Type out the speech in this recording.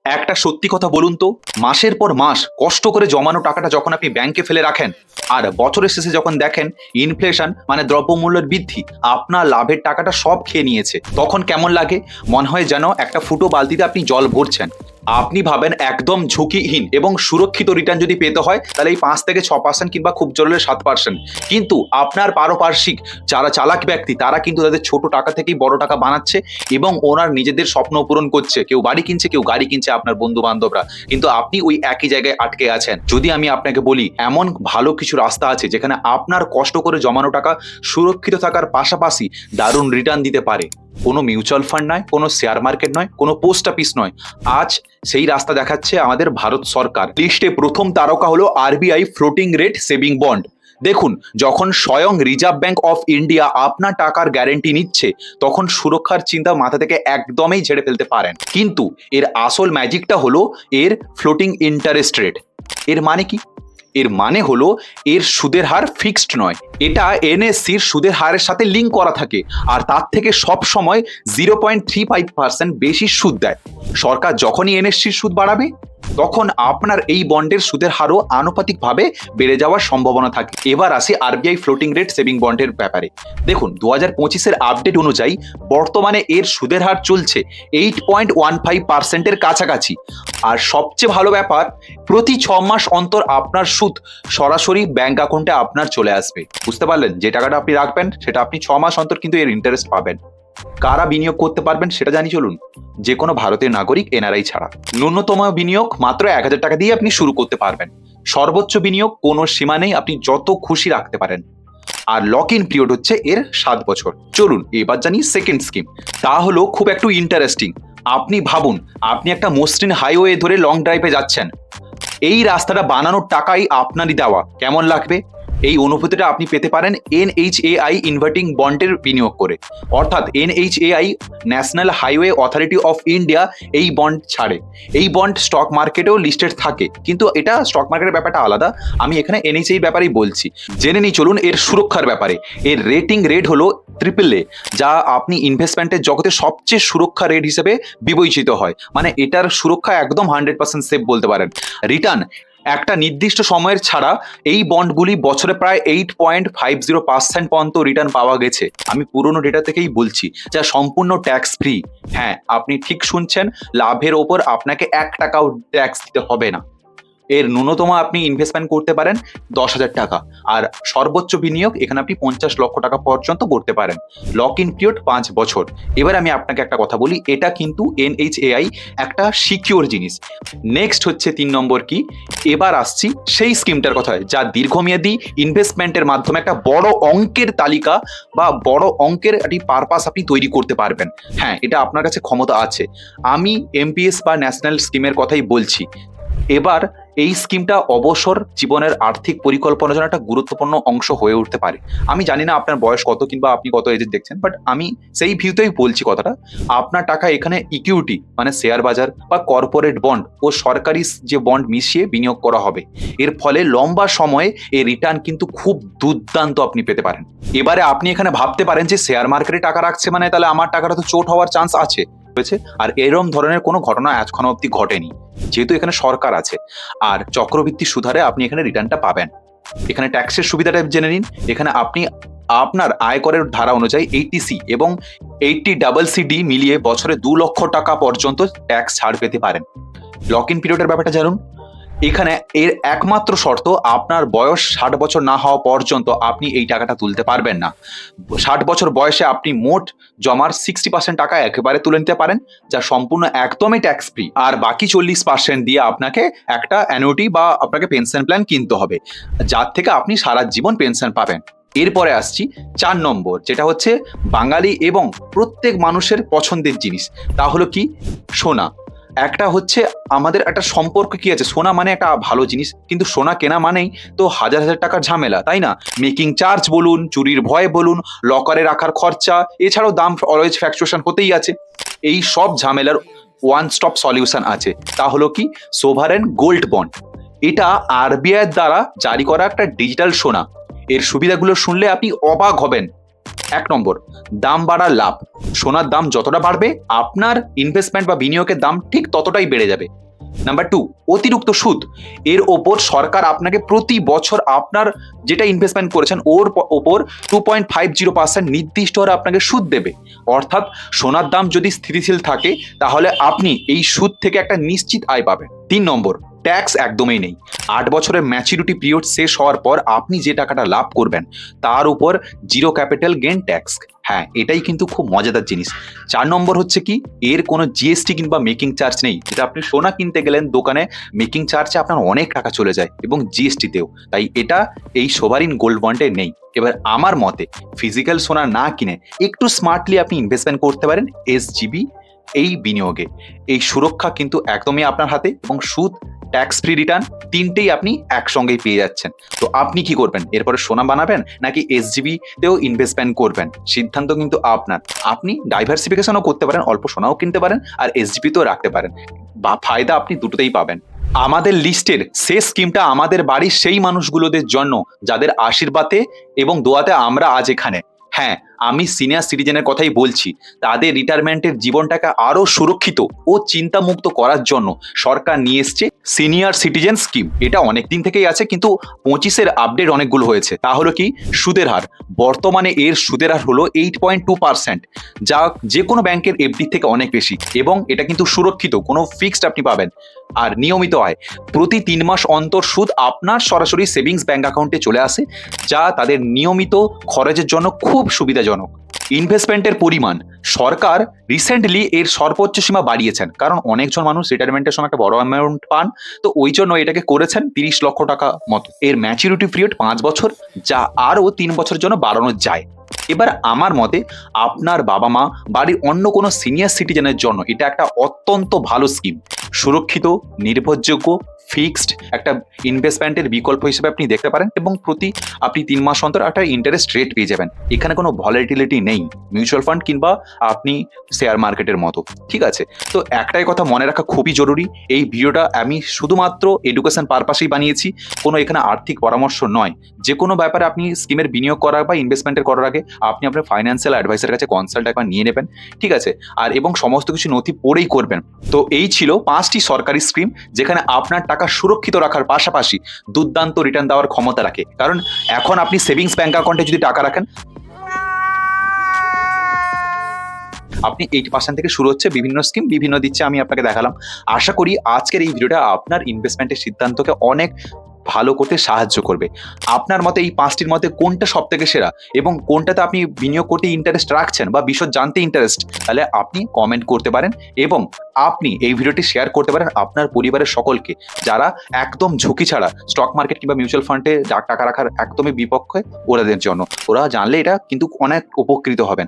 একটা সত্যি কথা বলুন তো, মাসের পর মাস কষ্ট করে জমানো টাকাটা যখন আপনি ব্যাংকে ফেলে রাখেন আর বছরের শেষে যখন দেখেন ইনফ্লেশন মানে দ্রব্যমূল্যের বৃদ্ধি আপনার লাভের টাকাটা সব খেয়ে নিয়েছে, তখন কেমন লাগে? মনে হয় যেন একটা ফুটো বালতিতে আপনি জল ভরছেন। আপনি ভাবেন একদম ঝুঁকিহীন এবং সুরক্ষিত রিটার্ন যদি পেতে হয় তাহলে এই 5 থেকে 6% কিংবা খুব জোর হলে 7%। কিন্তু আপনার পারপার্শ্বিক যারা চালাক ব্যক্তি তারা কিন্তু তাদের ছোট টাকা থেকেই বড় টাকা বানাচ্ছে এবং ওনার নিজেদের স্বপ্ন পূরণ করছে। কেউ বাড়ি কিনছে, কেউ গাড়ি কিনছে, আপনার বন্ধু বান্ধবরা। কিন্তু আপনি ওই একই জায়গায় আটকে আছেন। যদি আমি আপনাকে বলি এমন ভালো কিছু রাস্তা আছে যেখানে আপনার কষ্ট করে জমানো টাকা সুরক্ষিত থাকার পাশাপাশি দারুণ রিটার্ন দিতে পারে। কোনো মিউচুয়াল ফান্ড নয়, কোনো শেয়ার মার্কেট নয়, কোনো পোস্ট অফিস নয়। আজ সেই রাস্তা দেখাচ্ছে আমাদের ভারত সরকার। লিস্টে প্রথম তারকা হলো RBI floating rate saving bond. দেখুন, যখন স্বয়ং রিজার্ভ ব্যাংক অফ ইন্ডিয়া আপনার টাকার গ্যারেন্টি নিচ্ছে তখন সুরক্ষার চিন্তা মাথা থেকে একদমই ঝেড়ে ফেলতে পারেন। কিন্তু এর আসল ম্যাজিকটা হলো এর ফ্লোটিং ইন্টারেস্ট রেট। এর মানে কি? এর মানে হলো এর সুদের হার ফিক্সড নয়, এটা এনএসসির সুদের হারের সাথে লিঙ্ক করা থাকে আর তার থেকে সব সময় 0.35% বেশি সুদ দেয়। সরকার যখনই এনএসসির সুদ বাড়াবে তখন আপনার এই বন্ডের সুদের হারও আনুপাতিকভাবে বেড়ে যাওয়ার সম্ভাবনা থাকে। এবার আসি আরবিআই ফ্লোটিং রেট সেভিং বন্ডের ব্যাপারে। দেখুন, 2025-এর আপডেট অনুযায়ী বর্তমানে এর সুদের হার চলছে 8.15%-এর কাছাকাছি। আর সবচেয়ে ভালো ব্যাপার, প্রতি 6 মাস অন্তর আপনার সুদ সরাসরি ব্যাংক অ্যাকাউন্টে আপনার চলে আসবে। বুঝতে পারলেন? যে টাকাটা আপনি রাখবেন সেটা আপনি 6 মাস অন্তর কিন্তু এর ইন্টারেস্ট পাবেন। কারা বিনিয়োগ করতে পারবেন সেটা জানি চলুন। যে কোনো ভারতীয় নাগরিক, এনআরআই ছাড়া। ন্যূনতম বিনিয়োগ মাত্র 1000 টাকা দিয়ে আপনি শুরু করতে পারবেন। সর্বোচ্চ বিনিয়োগ কোনো সীমা নেই, আপনি যত খুশি রাখতে পারেন। আর লক ইন পিরিয়ড হচ্ছে এর 7 বছর। চলুন এবার জানি সেকেন্ড স্কিম। তা হলো খুব একটু ইন্টারেস্টিং। আপনি ভাবুন, আপনি একটা মসৃণ হাইওয়ে ধরে লং ড্রাইভে যাচ্ছেন। এই রাস্তাটা বানানোর টাকাই আপনারই দেওয়া। কেমন লাগবে? এই অনুভূতিটা আপনি পেতে পারেন এনএইচএআই ইনভার্টিং বন্ডের বিনিয়োগ করে। অর্থাৎ NHAI national highway authority of India এই বন্ড ছাড়ে। এই বন্ড স্টক মার্কেটেও লিস্টেড থাকে, কিন্তু এটা স্টক মার্কেটের ব্যাপারটা আলাদা। আমি এখানে এনএইচএআই ব্যাপারেই বলছি। জেনে নিই চলুন এর সুরক্ষার ব্যাপারে। এর রেটিং রেট হলো AAA, যা আপনি ইনভেস্টমেন্টের জগতে সবচেয়ে সুরক্ষা রেট হিসেবে বিবেচিত হয়। মানে এটার সুরক্ষা একদম 100% সেফ বলতে পারেন। রিটার্ন একটা নির্দিষ্ট সময়ের ছাড়া এই বন্ডগুলি বছরে প্রায় 8.50% পর্যন্ত রিটার্ন পাওয়া গেছে। আমি পুরনো ডেটা থেকেই বলছি, যা সম্পূর্ণ ট্যাক্স ফ্রি। হ্যাঁ, আপনি ঠিক শুনছেন, লাভের ওপর আপনাকে 1 টাকাও ট্যাক্স দিতে হবে না। এর ন্যূনতম আপনি ইনভেস্টমেন্ট করতে পারেন 10,000 টাকা, আর সর্বোচ্চ বিনিয়োগ এখানে আপনি 50 লক্ষ টাকা পর্যন্ত করতে পারেন। লক ইন পিরিয়ড 5 বছর। এবার আমি আপনাকে একটা কথা বলি, এটা কিন্তু এনএইচএআই একটা সিকিউর জিনিস। নেক্সট হচ্ছে 3 নম্বর কি। এবার আসছি সেই স্কিমটার কথায় যা দীর্ঘমেয়াদী ইনভেস্টমেন্টের মাধ্যমে একটা বড় অঙ্কের তালিকা বা বড় অঙ্কের একটি পারপাস আপনি তৈরি করতে পারবেন। হ্যাঁ, এটা আপনার কাছে ক্ষমতা আছে। আমি এমপিএস বা ন্যাশনাল স্কিমের কথাই বলছি। এবার এই স্কিমটা অবসর জীবনের আর্থিক পরিকল্পনার জন্য একটা গুরুত্বপূর্ণ অংশ হয়ে উঠতে পারে। আমি জানি না আপনার বয়স কত কিংবা আপনি কত এজের দেখছেন, বাট আমি সেই ভিউতেই বলছি কথাটা। আপনার টাকা এখানে ইকুইটি মানে শেয়ার বাজার বা কর্পোরেট বন্ড ও সরকারি যে বন্ড মিশিয়ে বিনিয়োগ করা হবে। এর ফলে লম্বা সময়ে এই রিটার্ন কিন্তু খুব দুর্দান্ত আপনি পেতে পারেন। এবারে আপনি এখানে ভাবতে পারেন যে শেয়ার মার্কেটে টাকা রাখছে মানে তাহলে আমার টাকাটা তো চোট হওয়ার চান্স আছে। আর এরম ধরনের কোনো ঘটনা এখনো অব্দি ঘটেনি, যেহেতু এখানে সরকার আছে। আর চক্রবৃদ্ধি সুধারে আপনি এখানে রিটার্নটা পাবেন। এখানে ট্যাক্সের সুবিধাটা জেনে নিন। এখানে আপনি আপনার আয়করের ধারা অনুযায়ী 80C এবং 80CC মিলিয়ে বছরে 2 লক্ষ টাকা পর্যন্ত ট্যাক্স ছাড় পেতে পারেন। লক ইন পিরিয়ডের ব্যাপারটা জানুন। এখানে এর একমাত্র শর্ত, আপনার বয়স 60 বছর না হওয়া পর্যন্ত আপনি এই টাকাটা তুলতে পারবেন না। 60 বছর বয়সে আপনি মোট জমার 60% টাকা একেবারে তুলে নিতে পারেন, যা সম্পূর্ণ একদমই ট্যাক্স ফ্রি। আর বাকি 40% দিয়ে আপনাকে একটা অ্যানুইটি বা আপনাকে পেনশন প্ল্যান কিনতে হবে, যার থেকে আপনি সারা জীবন পেনশন পাবেন। এরপরে আসছি 4 নম্বর, যেটা হচ্ছে বাঙালি এবং প্রত্যেক মানুষের পছন্দের জিনিস। তা হলো কি? সোনা। একটা হচ্ছে আমাদের একটা সম্পর্ক কি আছে, সোনা মানে একটা ভালো জিনিস, কিন্তু সোনা কেনা মানেই তো হাজার হাজার টাকার ঝামেলা, তাই না? মেকিং চার্জ বলুন, চুরির ভয় বলুন, লকারে রাখার খরচা, এছাড়াও দাম অলওয়েজ ফ্যাকচুয়েশন হতেই আছে। এই সব ঝামেলার ওয়ান স্টপ সলিউশন আছে। তা হলো কি? Sovereign gold bond. এটা আরবিআই দ্বারা জারি করা একটা ডিজিটাল সোনা। এর সুবিধাগুলো শুনলে আপনি অবাক হবেন। এক নম্বর, দাম বাড়ার লাভ। সোনার দাম যতটা বাড়বে আপনার ইনভেস্টমেন্ট বা বিনিয়োগের দাম ঠিক ততটাই বেড়ে যাবে। নাম্বার 2, অতিরিক্ত সুদ। এর ওপর সরকার আপনাকে প্রতি বছর আপনার যেটা ইনভেস্টমেন্ট করেছেন ওর ওপর 2.50% নির্দিষ্ট হারে আপনাকে সুদ দেবে। অর্থাৎ সোনার দাম যদি স্থিতিশীল থাকে তাহলে আপনি এই সুদ থেকে একটা নিশ্চিত আয় পাবেন। 3 নম্বর, ট্যাক্স একদমই নেই। 8 বছরের ম্যাচুরিটি পিরিয়ড শেষ হওয়ার পর আপনি যে টাকাটা লাভ করবেন তার উপর জিরো ক্যাপিটাল গেইন ট্যাক্স। হ্যাঁ, এটাই কিন্তু খুব মজাদার জিনিস। 4 নম্বর হচ্ছে কি, এর কোনো জিএসটি কিংবা মেকিং চার্জ নেই। যেটা আপনি সোনা কিনতে গেলেন দোকানে, মেকিং চার্জে আপনার অনেক টাকা চলে যায় এবং জিএসটিতেও। তাই এটা এই সোভারিন গোল্ড বন্ডে নেই। এবার আমার মতে ফিজিক্যাল সোনা না কিনে একটু স্মার্টলি আপনি ইনভেস্টমেন্ট করতে পারেন এসজিবি এই বিনিয়োগে। এই সুরক্ষা কিন্তু একদমই আপনার হাতে এবং সুদ, ট্যাক্স ফ্রি রিটার্ন তিনটেই আপনি একসঙ্গেই পেয়ে যাচ্ছেন। তো আপনি কি করবেন? এরপরে সোনা বানাবেন নাকি এসজিবি তেও ইনভেস্টমেন্ট করবেন? সিদ্ধান্ত কিন্তু আপনার। আপনি ডাইভার্সিফিকেশনও করতে পারেন, অল্প সোনাও কিনতে পারেন আর এসজিবি তেও রাখতে পারেন, বা ফায়দা আপনি দুটোতেই পাবেন। আমাদের লিস্টের শেষ স্কিমটা আমাদের বাড়ির সেই মানুষগুলোদের জন্য যাদের আশীর্বাদে এবং দোয়াতে আমরা আজ এখানে। হ্যাঁ, আমি সিনিয়র সিটিজেনের কথাই বলছি। তাদের রিটায়ারমেন্টের জীবনটাকে আরো সুরক্ষিত ও চিন্তামুক্ত করার জন্য সরকার নিয়ে এসছে সিনিয়র সিটিজেন স্কিম। এটা অনেক দিন থেকেই আছে, কিন্তু 25-এর আপডেট অনেকগুলো হয়েছে। তা হলো কি, সুদের হার। বর্তমানে এর সুদের হার হলো 8.2%, যা যে কোনো ব্যাংকের এফডি থেকে অনেক বেশি এবং এটা কিন্তু সুরক্ষিত, কোনো ফিক্সড আপনি পাবেন। আর নিয়মিত আয়, প্রতি 3 মাস অন্তর সুদ আপনার সরাসরি সেভিংস ব্যাংক অ্যাকাউন্টে চলে আসে, যা তাদের নিয়মিত খরচের জন্য খুব সুবিধাজনক। ইনভেস্টমেন্টের পরিমাণ, সরকার রিসেন্টলি এর সর্বোচ্চ সীমা বাড়িয়েছেন, কারণ অনেকজন মানুষ রিটায়ারমেন্টের সময় একটা বড় অ্যামাউন্ট পান, তো ওই জন্য এটাকে করেছেন 30 লক্ষ টাকা মতো। এর ম্যাচুরিটি পিরিয়ড 5 বছর, যা আরও 3 বছরের জন্য বাড়ানো যায়। এবার আমার মতে আপনার বাবা মা, বাড়ির অন্য কোনো সিনিয়র সিটিজেনের জন্য এটা একটা অত্যন্ত ভালো স্কিম। সুরক্ষিত, নির্ভরযোগ্য, ফিক্সড একটা ইনভেস্টমেন্টের বিকল্প হিসেবে আপনি দেখতে পারেন এবং প্রতি আপনি 3 মাস অন্তর একটা ইন্টারেস্ট রেট পেয়ে যাবেন। এখানে কোনো ভলাটিলিটি নেই মিউচুয়াল ফান্ড কিংবা আপনি শেয়ার মার্কেটের মতো। ঠিক আছে, তো একটাই কথা মনে রাখা খুবই জরুরি, এই ভিডিওটা আমি শুধুমাত্র এডুকেশন পারপাসেই বানিয়েছি, কোনো এখানে আর্থিক পরামর্শ নয়। যে কোনো ব্যাপারে আপনি স্কিমের বিনিয়োগ করার বা ইনভেস্টমেন্টের করার আগে আপনি আপনার ফাইন্যান্সিয়াল অ্যাডভাইসারের কাছে কনসাল্ট একবার নিয়ে নেবেন। ঠিক আছে, আর এবং সমস্ত কিছু নথি পড়েই করবেন। তো এই ছিল 5টি সরকারি স্কিম যেখানে আপনার টাকা সুরক্ষিত রাখার পাশাপাশি দুর্দান্ত রিটার্ন দেওয়ার ক্ষমতা রাখে। কারণ এখন আপনি সেভিংস ব্যাংক অ্যাকাউন্টে যদি টাকা রাখেন, আপনি 8% থেকে শুরু হচ্ছে, বিভিন্ন স্কিম বিভিন্ন দিচ্ছে, আমি আপনাকে দেখালাম। আশা করি আজকের এই ভিডিওটা আপনার ইনভেস্টমেন্টের সিদ্ধান্তকে অনেক ভালো করতে সাহায্য করবে। আপনার মতে এই 5টির মধ্যে কোনটা সব থেকে সেরা এবং কোনটাতে আপনি বিনিয়োগ করতে ইন্টারেস্ট রাখছেন বা বিশদ জানতে ইন্টারেস্ট, তাহলে আপনি কমেন্ট করতে পারেন এবং আপনি এই ভিডিওটি শেয়ার করতে পারেন আপনার পরিবারের সকলকে, যারা একদম ঝুঁকি ছাড়া স্টক মার্কেট কিংবা মিউচুয়াল ফান্ডে টাকা রাখার একদমই বিপক্ষে, ওদের জন্য। ওরা জানলে এটা কিন্তু অনেক উপকৃত হবেন।